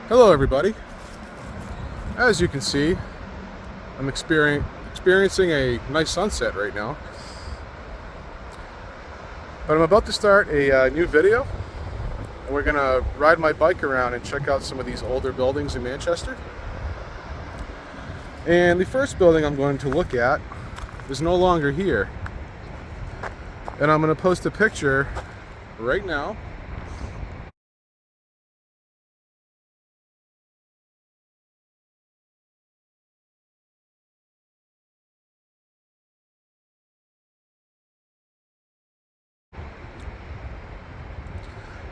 Hello everybody. As you can see, I'm experiencing a nice sunset right now. But I'm about to start a new video, and we're gonna ride my bike around and check out some of these older buildings in Manchester. And the first building I'm going to look at is no longer here. And I'm gonna post a picture right now.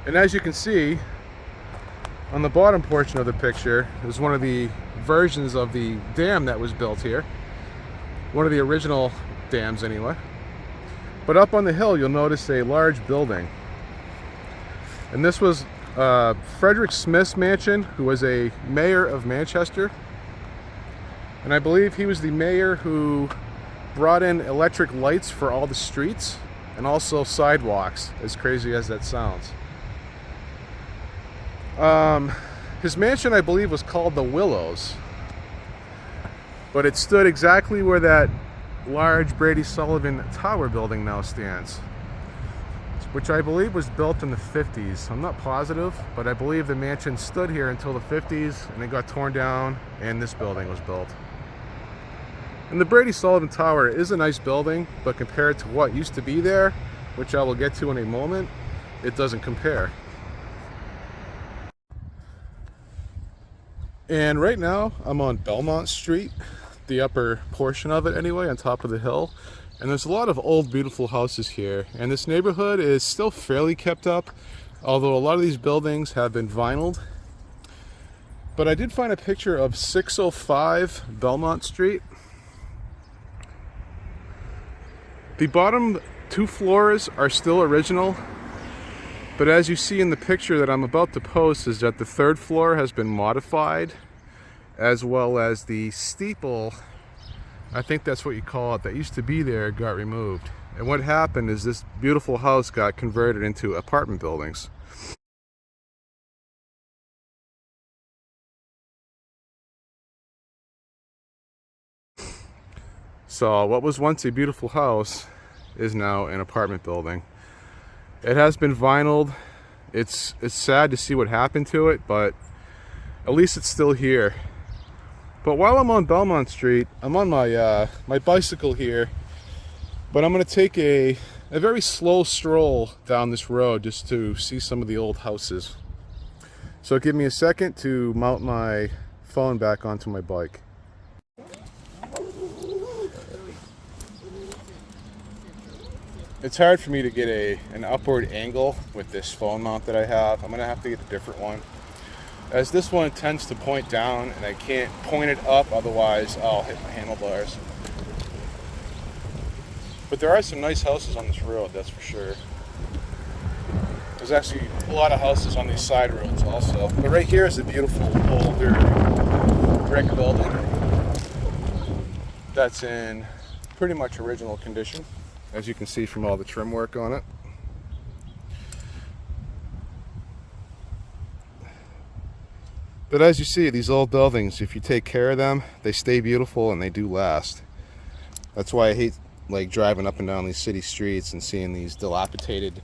And as you can see, on the bottom portion of the picture is one of the versions of the dam that was built here. One of the original dams anyway. But up on the hill you'll notice a large building. And this was Frederick Smith's mansion, who was a mayor of Manchester. And I believe he was the mayor who brought in electric lights for all the streets and also sidewalks, as crazy as that sounds. His mansion, I believe, was called the Willows, but it stood exactly where that large Brady Sullivan Tower building now stands, which I believe was built in the 50s. I'm not positive, but I believe the mansion stood here until the 50s, and it got torn down, and this building was built. And the Brady Sullivan Tower is a nice building, but compared to what used to be there, which I will get to in a moment, it doesn't compare. And right now I'm on Belmont Street, the upper portion of it anyway, on top of the hill. And there's a lot of old beautiful houses here, and this neighborhood is still fairly kept up, although a lot of these buildings have been vinyled. But I did find a picture of 605 Belmont Street. The bottom two floors are still original, but as you see in the picture that I'm about to post is that the third floor has been modified, as well as the steeple, I think that's what you call it, that used to be there, got removed. And what happened is this beautiful house got converted into apartment buildings. So what was once a beautiful house is now an apartment building. It has been vinyled. It's sad to see what happened to it, but at least it's still here. But while I'm on Belmont Street, I'm on my my bicycle here, but I'm going to take a very slow stroll down this road just to see some of the old houses. So give me a second to mount my phone back onto my bike. It's hard for me to get an upward angle with this phone mount that I have. I'm going to have to get a different one, as this one tends to point down and I can't point it up, otherwise I'll hit my handlebars. But there are some nice houses on this road, that's for sure. There's actually a lot of houses on these side roads also. But right here is a beautiful older brick building that's in pretty much original condition, as you can see from all the trim work on it. But as you see, these old buildings, if you take care of them, they stay beautiful and they do last. That's why I hate driving up and down these city streets and seeing these dilapidated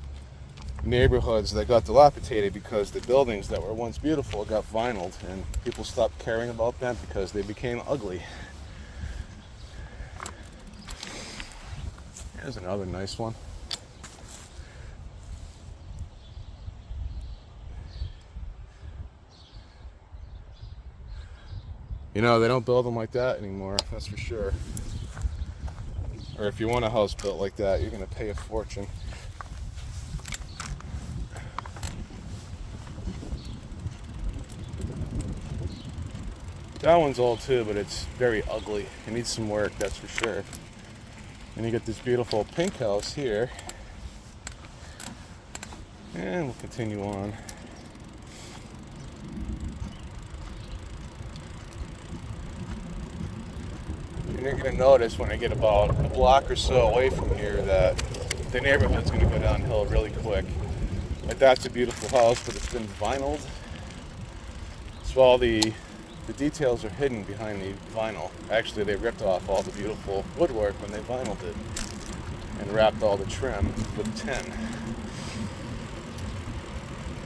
neighborhoods that got dilapidated because the buildings that were once beautiful got vinyled and people stopped caring about them because they became ugly. Here's another nice one. You know, they don't build them like that anymore, that's for sure. Or if you want a house built like that, you're going to pay a fortune. That one's old too, but it's very ugly. It needs some work, that's for sure. And you get this beautiful pink house here. And we'll continue on. And you're going to notice when I get about a block or so away from here that the neighborhood's going to go downhill really quick. But that's a beautiful house, but it's been vinyled. It's So all the details are hidden behind the vinyl. Actually, they ripped off all the beautiful woodwork when they vinyled it and wrapped all the trim with tin.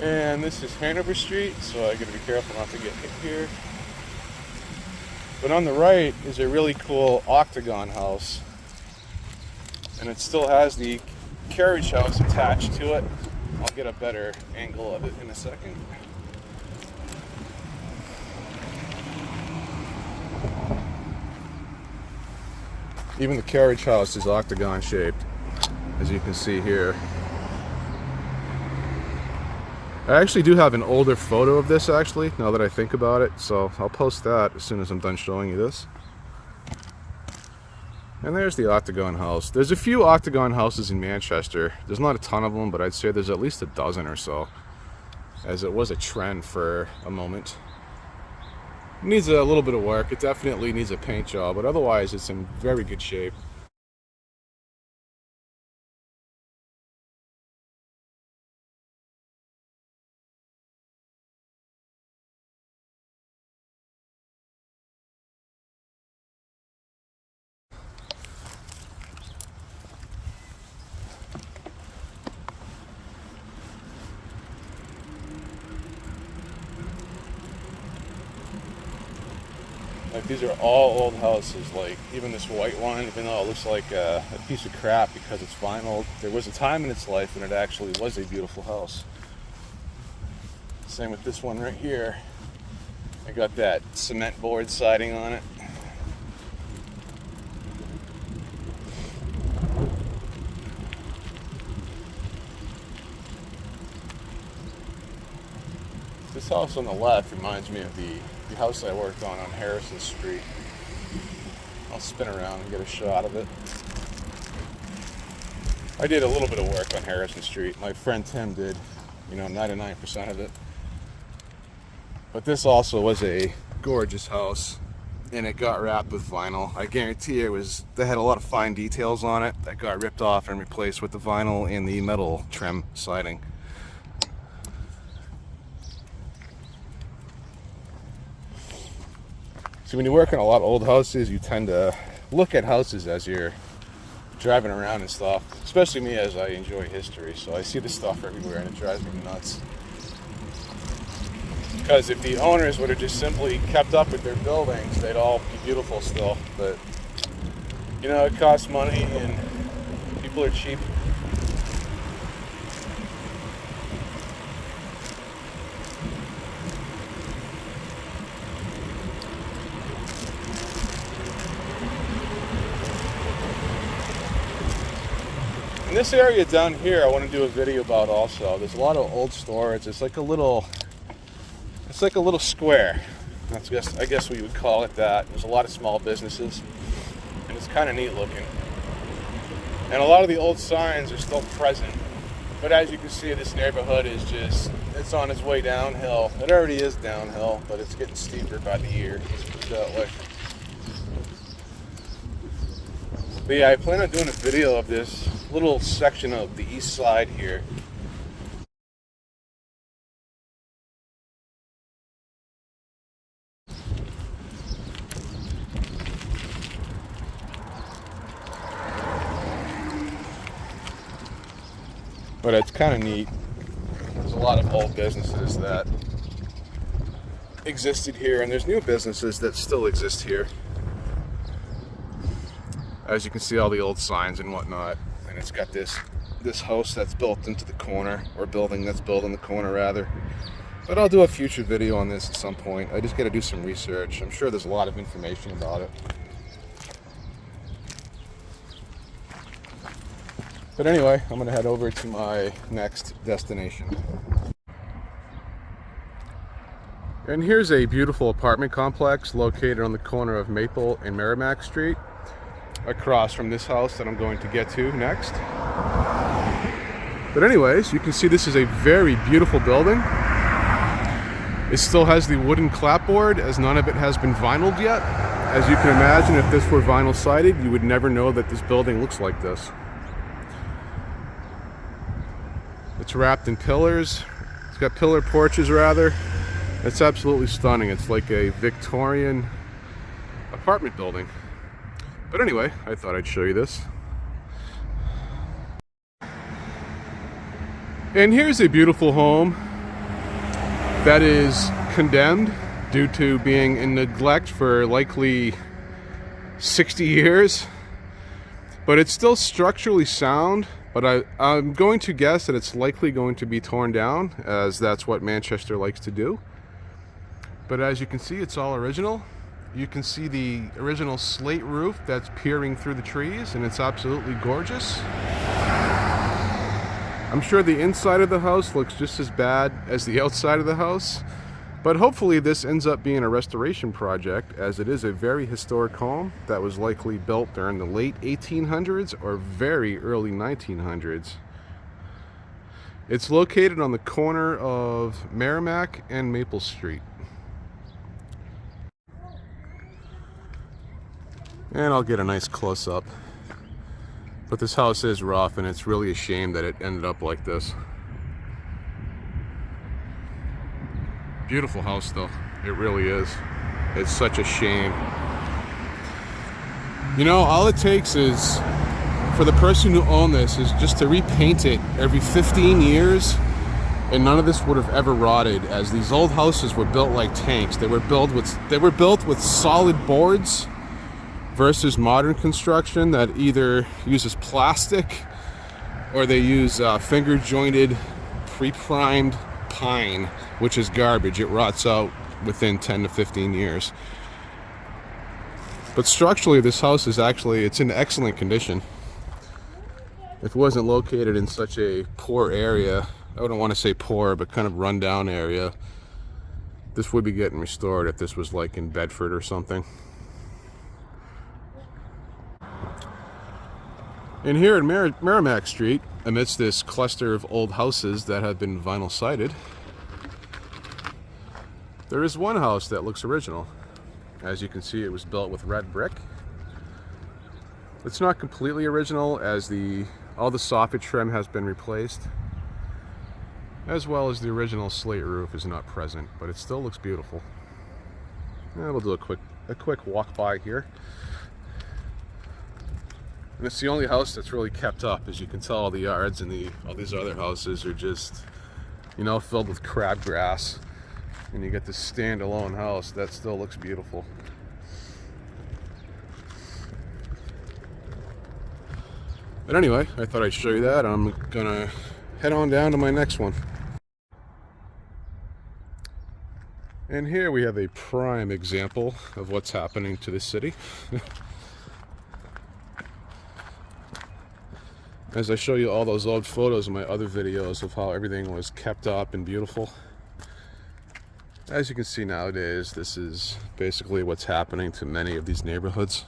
And this is Hanover Street, so I gotta be careful not to get hit here. But on the right is a really cool octagon house, and it still has the carriage house attached to it. I'll get a better angle of it in a second. Even the carriage house is octagon shaped, as you can see here. I actually do have an older photo of this, actually, now that I think about it, so I'll post that as soon as I'm done showing you this. And there's the octagon house. There's a few octagon houses in Manchester. There's not a ton of them, but I'd say there's at least a dozen or so, as it was a trend for a moment. It needs a little bit of work. It definitely needs a paint job, but otherwise it's in very good shape. Like, these are all old houses, like even this white one, even though it looks like a piece of crap because it's vinyl, there was a time in its life when it actually was a beautiful house. Same with this one right here. I got that cement board siding on it. This house on the left reminds me of the house I worked on Harrison Street. I'll spin around and get a shot of it. I did a little bit of work on Harrison Street. My friend Tim did, 99% of it. But this also was a gorgeous house, and it got wrapped with vinyl. I guarantee they had a lot of fine details on it that got ripped off and replaced with the vinyl and the metal trim siding. So when you work on a lot of old houses, you tend to look at houses as you're driving around and stuff. Especially me, as I enjoy history. So I see this stuff everywhere and it drives me nuts. Because if the owners would have just simply kept up with their buildings, they'd all be beautiful still. But, it costs money and people are cheap. This area down here I want to do a video about also. There's a lot of old storage. It's like a little square. I guess we would call it that. There's a lot of small businesses and it's kind of neat looking. And a lot of the old signs are still present. But as you can see, this neighborhood is it's on its way downhill. It already is downhill, but it's getting steeper by the year. Let's put it that way. But yeah, I plan on doing a video of this little section of the east side here. But it's kind of neat. There's a lot of old businesses that existed here, and there's new businesses that still exist here. As you can see, all the old signs and whatnot, and it's got this house that's built into the corner, or building that's built in the corner rather. But I'll do a future video on this at some point. I just got to do some research. I'm sure there's a lot of information about it. But anyway, I'm going to head over to my next destination. And here's a beautiful apartment complex located on the corner of Maple and Merrimack Street, across from this house that I'm going to get to next. But anyways, you can see this is a very beautiful building. It still has the wooden clapboard, as none of it has been vinyled yet. As you can imagine, if this were vinyl sided, you would never know that this building looks like this. It's wrapped in pillars. It's got pillar porches rather. It's absolutely stunning. It's like a Victorian apartment building. But anyway, I thought I'd show you this. And here's a beautiful home that is condemned due to being in neglect for likely 60 years. But it's still structurally sound, but I'm going to guess that it's likely going to be torn down, as that's what Manchester likes to do. But as you can see, it's all original. You can see the original slate roof that's peering through the trees, and it's absolutely gorgeous. I'm sure the inside of the house looks just as bad as the outside of the house, but hopefully this ends up being a restoration project, as it is a very historic home that was likely built during the late 1800s or very early 1900s. It's located on the corner of Merrimack and Maple Street. And I'll get a nice close-up. But this house is rough, and it's really a shame that it ended up like this. Beautiful house, though. It really is. It's such a shame. You know, all it takes is for the person who owned this is just to repaint it every 15 years, and none of this would have ever rotted, as these old houses were built like tanks. They were built with solid boards, versus modern construction that either uses plastic or they use finger jointed pre-primed pine, which is garbage. It rots out within 10 to 15 years. But structurally, this house is it's in excellent condition. If it wasn't located in such a poor area, I wouldn't want to say poor, but kind of rundown area, this would be getting restored if this was like in Bedford or something. And here in Merrimack Street, amidst this cluster of old houses that have been vinyl sided, there is one house that looks original. As you can see, it was built with red brick. It's not completely original, as all the soffit trim has been replaced, as well as the original slate roof is not present, but it still looks beautiful. And we'll do a quick walk by here. And it's the only house that's really kept up. As you can tell, all the yards and all these other houses are just, you know, filled with crabgrass. And you get this standalone house that still looks beautiful. But anyway, I thought I'd show you that. I'm gonna head on down to my next one. And here we have a prime example of what's happening to the city. As I show you all those old photos in my other videos of how everything was kept up and beautiful. As you can see nowadays, this is basically what's happening to many of these neighborhoods.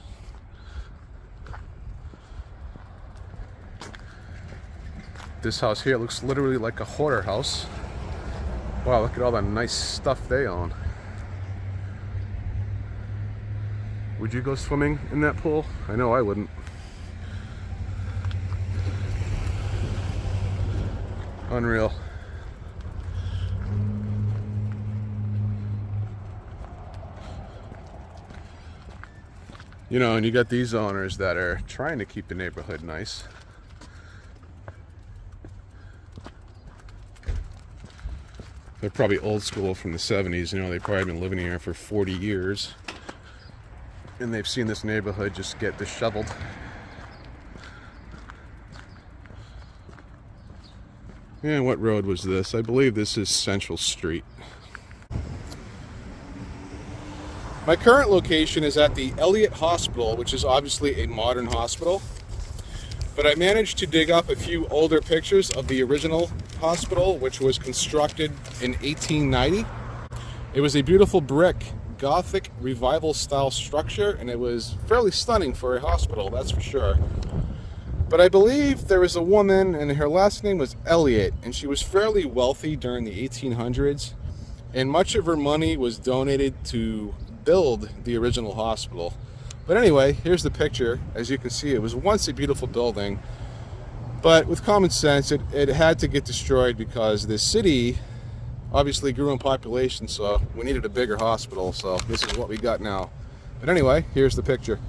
This house here looks literally like a hoarder house. Wow, look at all the nice stuff they own. Would you go swimming in that pool? I know I wouldn't. Unreal. You know, and you got these owners that are trying to keep the neighborhood nice. They're probably old school from the 70s, you know, they've probably been living here for 40 years. And they've seen this neighborhood just get disheveled. And what road was this? I believe this is Central Street. My current location is at the Elliott Hospital, which is obviously a modern hospital. But I managed to dig up a few older pictures of the original hospital, which was constructed in 1890. It was a beautiful brick, Gothic revival style structure, and it was fairly stunning for a hospital, that's for sure. But I believe there was a woman, and her last name was Elliott, and she was fairly wealthy during the 1800s, and much of her money was donated to build the original hospital. But anyway, here's the picture. As you can see, it was once a beautiful building, but with common sense, it had to get destroyed because the city obviously grew in population, so we needed a bigger hospital, so this is what we got now. But anyway, here's the picture.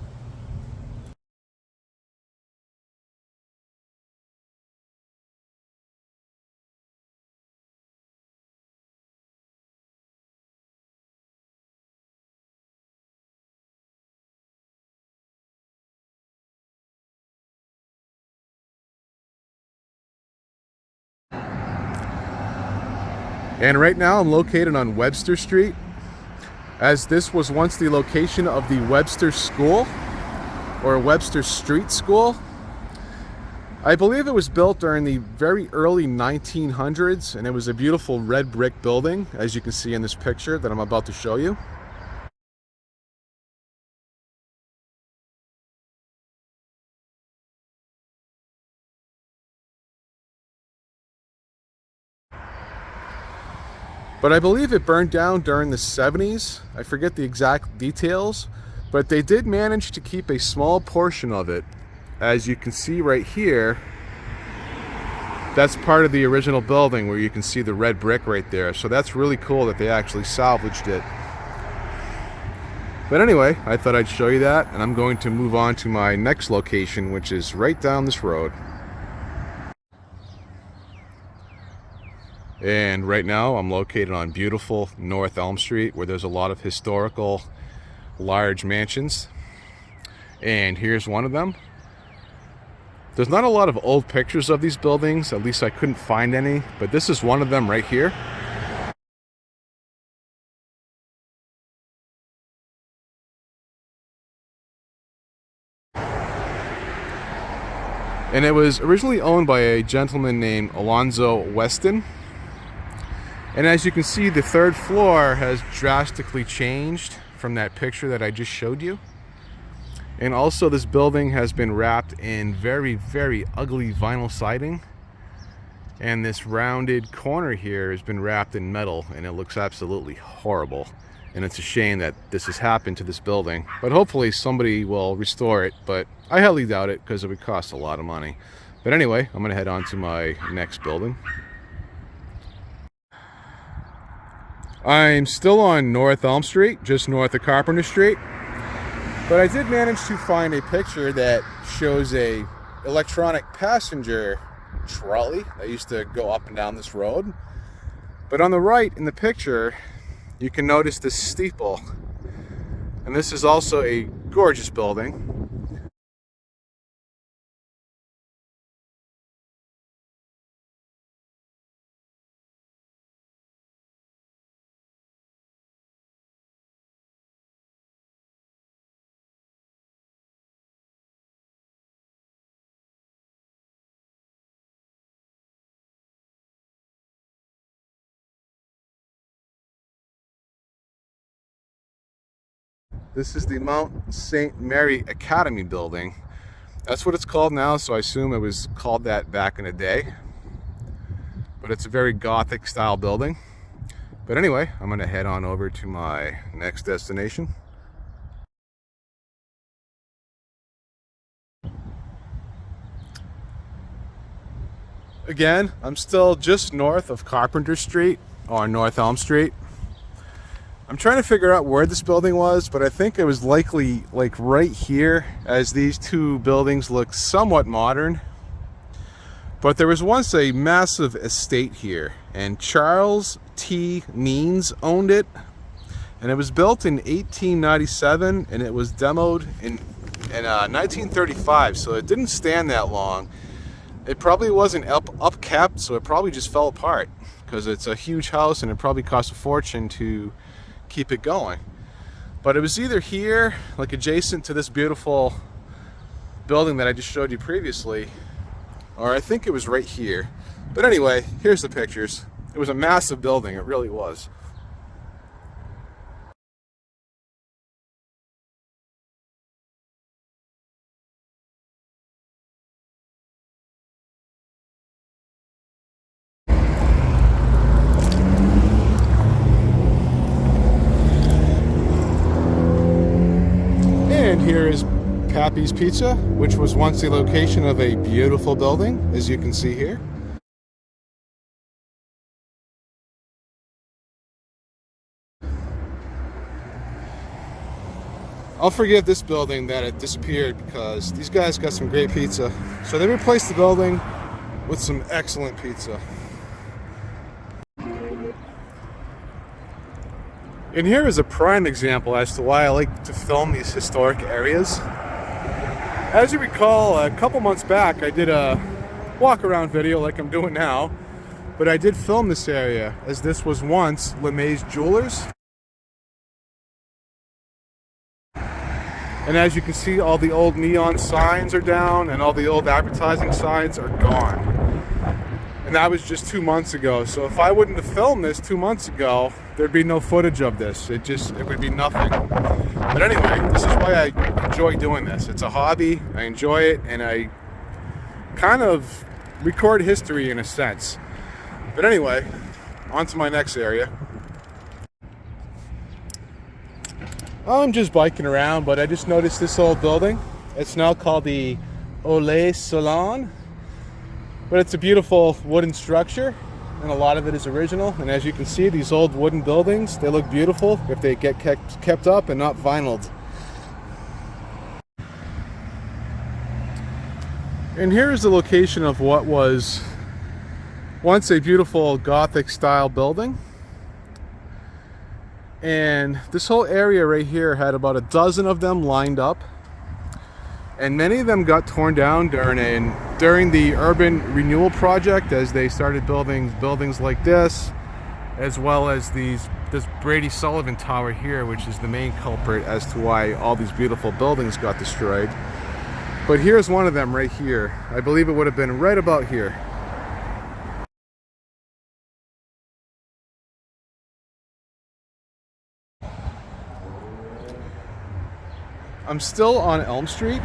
And right now I'm located on Webster Street, as this was once the location of the Webster School, or Webster Street School. I believe it was built during the very early 1900s, and it was a beautiful red brick building, as you can see in this picture that I'm about to show you. But I believe it burned down during the 70s. I forget the exact details, but they did manage to keep a small portion of it. As you can see right here, that's part of the original building where you can see the red brick right there. So that's really cool that they actually salvaged it. But anyway, I thought I'd show you that, and I'm going to move on to my next location, which is right down this road. And right now I'm located on beautiful North Elm Street, where there's a lot of historical large mansions. And here's one of them. There's not a lot of old pictures of these buildings, at least I couldn't find any, but this is one of them right here. And it was originally owned by a gentleman named Alonzo Weston. And as you can see, the third floor has drastically changed from that picture that I just showed you. And also this building has been wrapped in very, very ugly vinyl siding. And this rounded corner here has been wrapped in metal, and it looks absolutely horrible. And it's a shame that this has happened to this building. But hopefully somebody will restore it, but I highly doubt it because it would cost a lot of money. But anyway, I'm gonna head on to my next building. I'm still on North Elm Street, just north of Carpenter Street. But I did manage to find a picture that shows a electronic passenger trolley that used to go up and down this road. But on the right in the picture, you can notice this steeple. And this is also a gorgeous building. This is the Mount St. Mary Academy building. That's what it's called now, so I assume it was called that back in the day. But it's a very Gothic style building. But anyway, I'm gonna head on over to my next destination. Again, I'm still just north of Carpenter Street on North Elm Street. I'm trying to figure out where this building was, but I think it was likely like right here, as these two buildings look somewhat modern. But there was once a massive estate here, and Charles T. Means owned it. And it was built in 1897, and it was demoed in 1935, so it didn't stand that long. It probably wasn't upkept, so it probably just fell apart, because it's a huge house and it probably cost a fortune to keep it going. But it was either here, like adjacent to this beautiful building that I just showed you previously, or I think it was right here. But anyway, here's the pictures. It was a massive building, it really was. And here is Pappy's Pizza, which was once the location of a beautiful building, as you can see here. I'll forgive this building that it disappeared because these guys got some great pizza. So they replaced the building with some excellent pizza. And here is a prime example as to why I like to film these historic areas. As you recall, a couple months back I did a walk around video like I'm doing now, but I did film this area as this was once LeMay's Jewelers. And as you can see, all the old neon signs are down and all the old advertising signs are gone. And that was just 2 months ago. So if I wouldn't have filmed this 2 months ago, there'd be no footage of this. It would be nothing. But anyway, this is why I enjoy doing this. It's a hobby, I enjoy it, and I kind of record history in a sense. But anyway, on to my next area. I'm just biking around, but I just noticed this old building. It's now called the Olay Salon, but it's a beautiful wooden structure, and a lot of it is original. And as you can see, these old wooden buildings, they look beautiful if they get kept up and not vinyled. And here's the location of what was once a beautiful Gothic style building. And this whole area right here had about a dozen of them lined up, and many of them got torn down during the urban renewal project as they started building buildings like this, as well as this Brady Sullivan Tower here, which is the main culprit as to why all these beautiful buildings got destroyed. But here's one of them right here. I believe it would have been right about here. I'm still on Elm Street,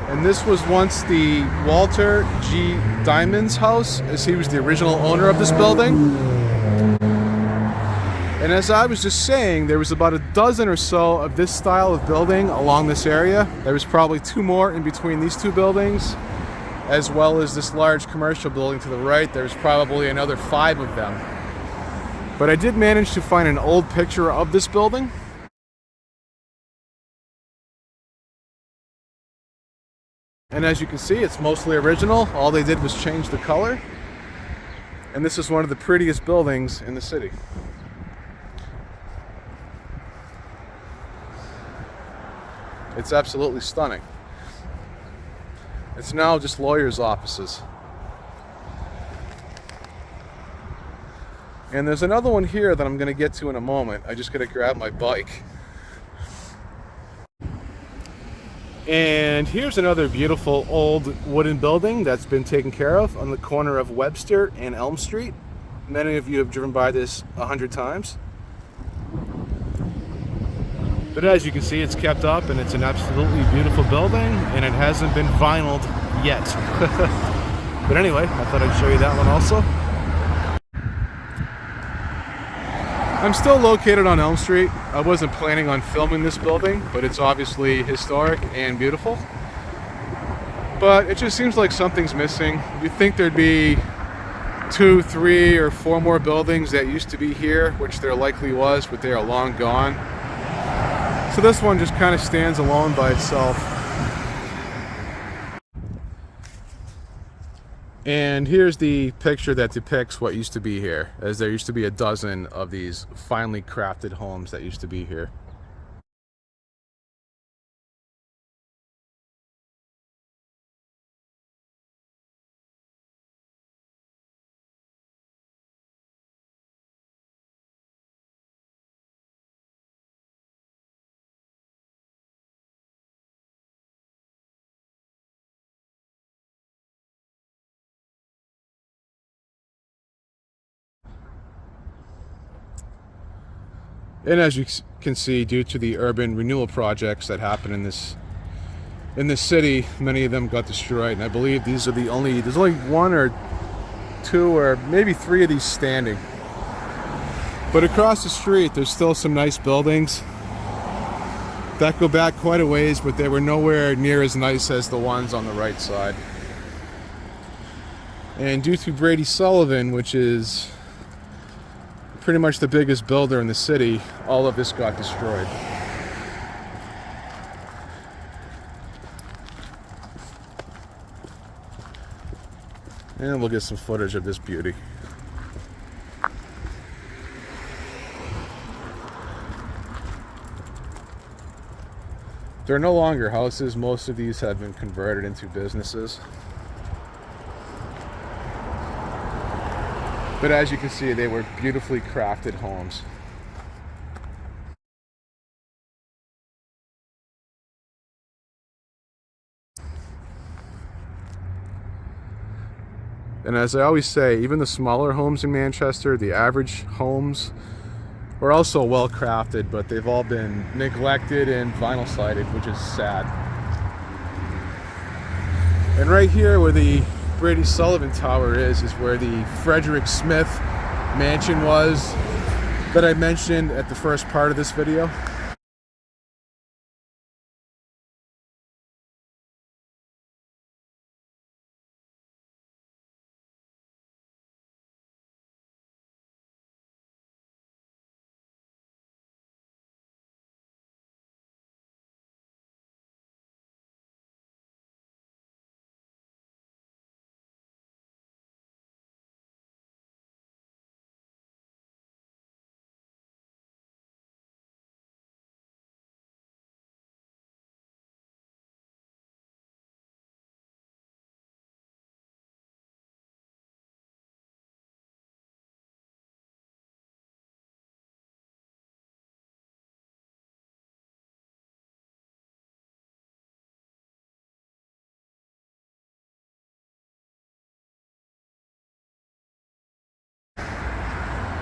and this was once the Walter G. Diamond's house, as he was the original owner of this building. And as I was just saying, there was about a dozen or so of this style of building along this area. There was probably 2 more in between these 2 buildings, as well as this large commercial building to the right. There's probably another 5 of them. But I did manage to find an old picture of this building. And as you can see, it's mostly original. All they did was change the color. And this is one of the prettiest buildings in the city. It's absolutely stunning. It's now just lawyers' offices. And there's another one here that I'm going to get to in a moment. I just got to grab my bike. And here's another beautiful old wooden building that's been taken care of on the corner of Webster and Elm Street. Many of you have driven by this 100 times. But as you can see, it's kept up, and it's an absolutely beautiful building, and it hasn't been vinyled yet. But anyway, I thought I'd show you that one also. I'm still located on Elm Street. I wasn't planning on filming this building, but it's obviously historic and beautiful. But it just seems like something's missing. You'd think there'd be 2, 3, or 4 more buildings that used to be here, which there likely was, but they are long gone. So this one just kind of stands alone by itself. And here's the picture that depicts what used to be here, as there used to be a dozen of these finely crafted homes that used to be here. And as you can see, due to the urban renewal projects that happen in this city, many of them got destroyed. And I believe there's only 1 or 2 or maybe 3 of these standing. But across the street, there's still some nice buildings that go back quite a ways, but they were nowhere near as nice as the ones on the right side. And due to Brady Sullivan, which is pretty much the biggest builder in the city, all of this got destroyed. And we'll get some footage of this beauty. They're no longer houses. Most of these have been converted into businesses. But as you can see, they were beautifully crafted homes. And as I always say, even the smaller homes in Manchester, the average homes, were also well crafted, but they've all been neglected and vinyl sided, which is sad. And right here where the Brady Sullivan Tower is where the Frederick Smith mansion was that I mentioned at the first part of this video.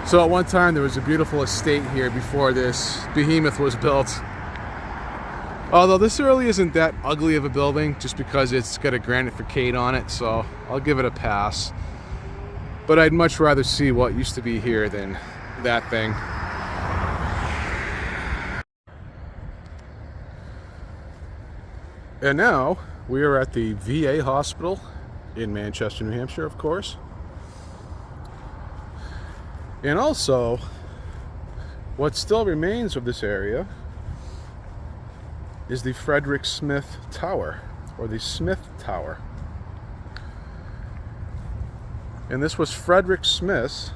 So at one time there was a beautiful estate here before this behemoth was built. Although this really isn't that ugly of a building just because it's got a granite facade on it, so I'll give it a pass. But I'd much rather see what used to be here than that thing. And now we are at the VA hospital in Manchester, New Hampshire, of course. And also, what still remains of this area is the Frederick Smith Tower, or the Smith Tower. And this was Frederick Smith's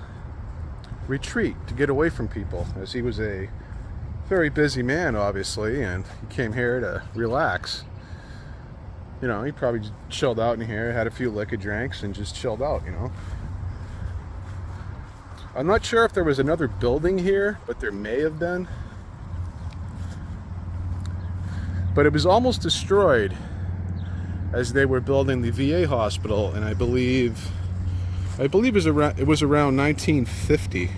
retreat to get away from people, as he was a very busy man, obviously, and he came here to relax. You know, he probably just chilled out in here, had a few liquor drinks, and just chilled out, you know. I'm not sure if there was another building here, but there may have been. But it was almost destroyed as they were building the VA hospital, and I believe it was around 1950.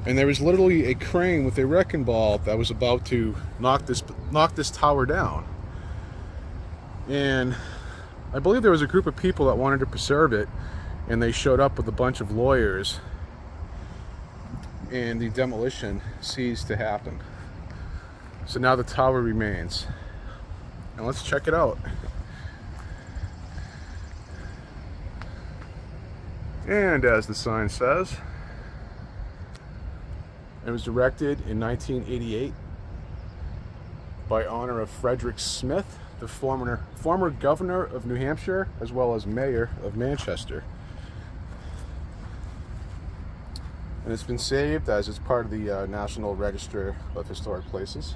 And there was literally a crane with a wrecking ball that was about to knock this tower down. And I believe there was a group of people that wanted to preserve it, and they showed up with a bunch of lawyers, and the demolition ceased to happen. So now the tower remains. And let's check it out. And as the sign says, it was erected in 1988 by honor of Frederick Smith, the former governor of New Hampshire, as well as mayor of Manchester. And it's been saved as it's part of the National Register of Historic Places.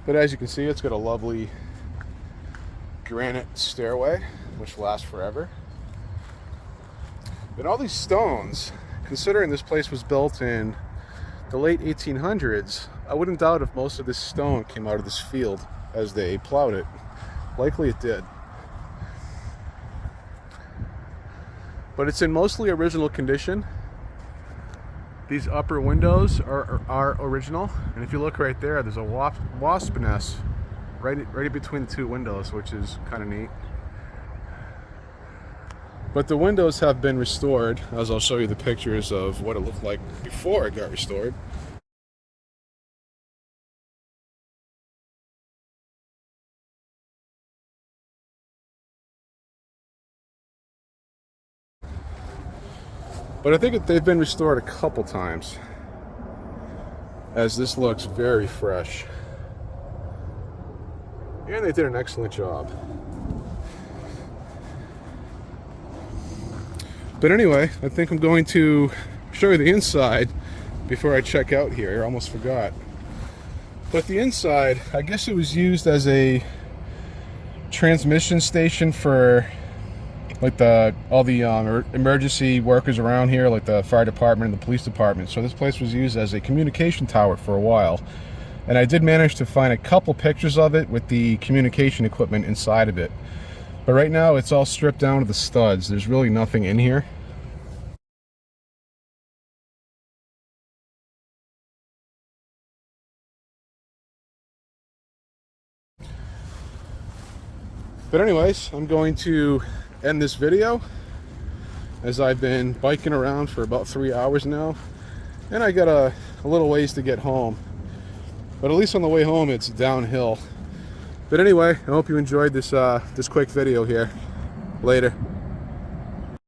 But as you can see, it's got a lovely granite stairway, which lasts forever. And all these stones, considering this place was built in the late 1800s, I wouldn't doubt if most of this stone came out of this field as they plowed it. Likely it did. But it's in mostly original condition. These upper windows are original, and if you look right there, there's a wasp nest right between the two windows, which is kind of neat. But the windows have been restored, as I'll show you the pictures of what it looked like before it got restored. But I think they've been restored a couple times, as this looks very fresh. And they did an excellent job. But anyway, I think I'm going to show you the inside before I check out here. I almost forgot. But the inside, I guess it was used as a transmission station for like all the emergency workers around here, like the fire department and the police department. So this place was used as a communication tower for a while. And I did manage to find a couple pictures of it with the communication equipment inside of it. But right now it's all stripped down to the studs. There's really nothing in here. But anyways, I'm going to end this video, as I've been biking around for about 3 hours now, and I got a little ways to get home. But at least on the way home it's downhill. But anyway, I hope you enjoyed this quick video here. Later.